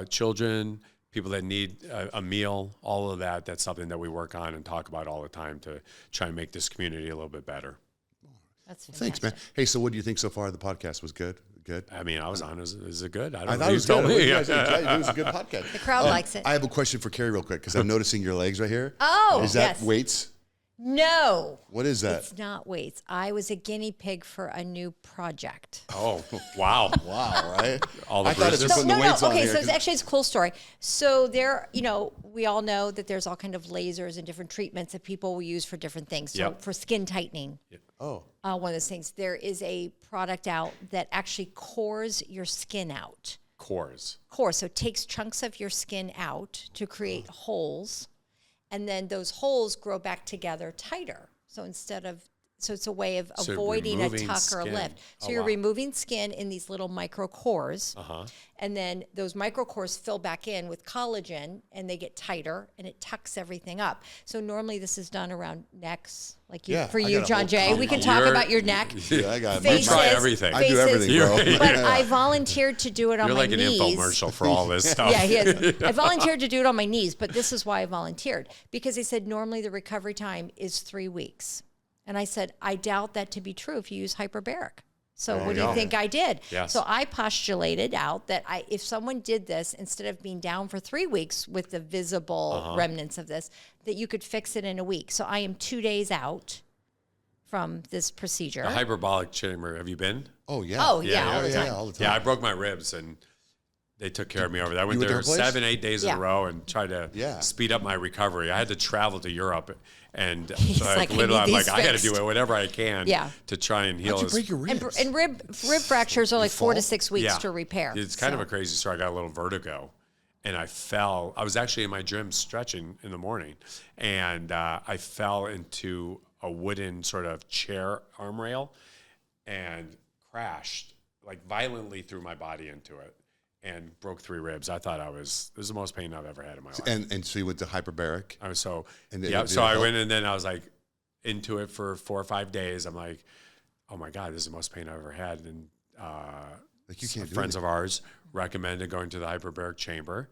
children, people that need a meal, all of that, that's something that we work on and talk about all the time to try and make this community a little bit better. That's fantastic. Thanks, man. Hey, so what do you think so far? The podcast was good? Good? I mean, I was on. Is it good? I thought it was good. It was a good podcast. The crowd likes it. I have a question for Carrie real quick because I'm noticing your legs right here. Oh, is that yes. weights? No. What is that? It's not weights. I was a guinea pig for a new project. Oh, wow. Wow, right? All the I thought it's bruises. from the weights on Okay, here. so it's a cool story. So there, we all know that there's all kind of lasers and different treatments that people will use for different things. So for skin tightening, Oh. one of those things, there is a product out that actually cores your skin out. Cores. So it takes chunks of your skin out to create holes, and then those holes grow back together tighter. So it's a way of avoiding a tuck or a lift. So you're removing skin in these little micro cores, and then those micro cores fill back in with collagen, and they get tighter, and it tucks everything up. So normally this is done around necks, like for you, John Jay. We can talk about your neck. Yeah, I got faces, try everything. I do everything, bro. But I volunteered to do it on You're my like knees. an infomercial for all this stuff. Yeah, he is. I volunteered to do it on my knees, but this is why I volunteered. Because they said normally the recovery time is 3 weeks. And I said, I doubt that to be true if you use hyperbaric. So what do you think I did? Yes. So I postulated out that if someone did this, instead of being down for 3 weeks with the visible remnants of this, that you could fix it in a week. So I am 2 days out from this procedure. The hyperbolic chamber, have you been? Oh, yeah. Oh, yeah, all the time. all the time. Yeah, I broke my ribs, and they took care of me over there. I went went to there her place? 7-8 days in a row and tried to speed up my recovery. I had to travel to Europe, And He's like, I literally, need I'm like, these I got to fixed. do whatever I can Yeah. to try and heal. How'd you break your ribs? And rib fractures are like 4 to 6 weeks to repair. It's kind of a crazy story. I got a little vertigo, and I fell. I was actually in my gym stretching in the morning, and I fell into a wooden sort of chair arm rail and crashed like violently through my body into it and broke 3 ribs. I thought this is the most pain I've ever had in my life. And so you went to hyperbaric? I was so, And so I went, and then I was like into it for 4 or 5 days. I'm like, oh my God, this is the most pain I've ever had. And Like you can't do friends it. of ours recommended going to the hyperbaric chamber,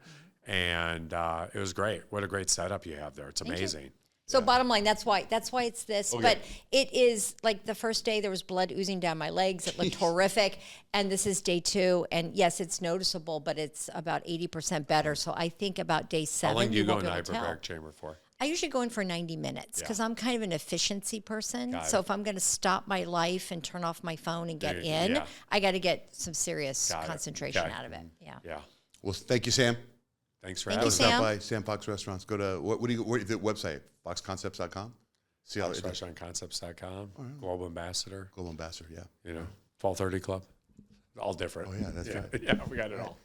and it was great. What a great setup you have there. It's amazing. So bottom line, that's why it's this. Okay. But it is like the first day there was blood oozing down my legs. It looked horrific. And this is day 2. And yes, it's noticeable, but it's about 80% better. So I think about day 7. How long do you go won't in the be able to tell. hyperbaric chamber for? I usually go in for 90 minutes because I'm kind of an efficiency person. Got So it. if I'm going to stop my life and turn off my phone and get Yeah. in, I got to get some serious Got it. concentration Okay. out of it. Yeah. Yeah. Well, thank you, Sam. Thanks for Thank having you, me. Stop Sam. by Sam Fox Restaurants. Go to what do you the website? foxconcepts.com. See how it Restaurantconcepts.com, Global Ambassador, Global Ambassador, yeah. 1230 Club. All different. Oh yeah, that's right. Yeah, we got it all.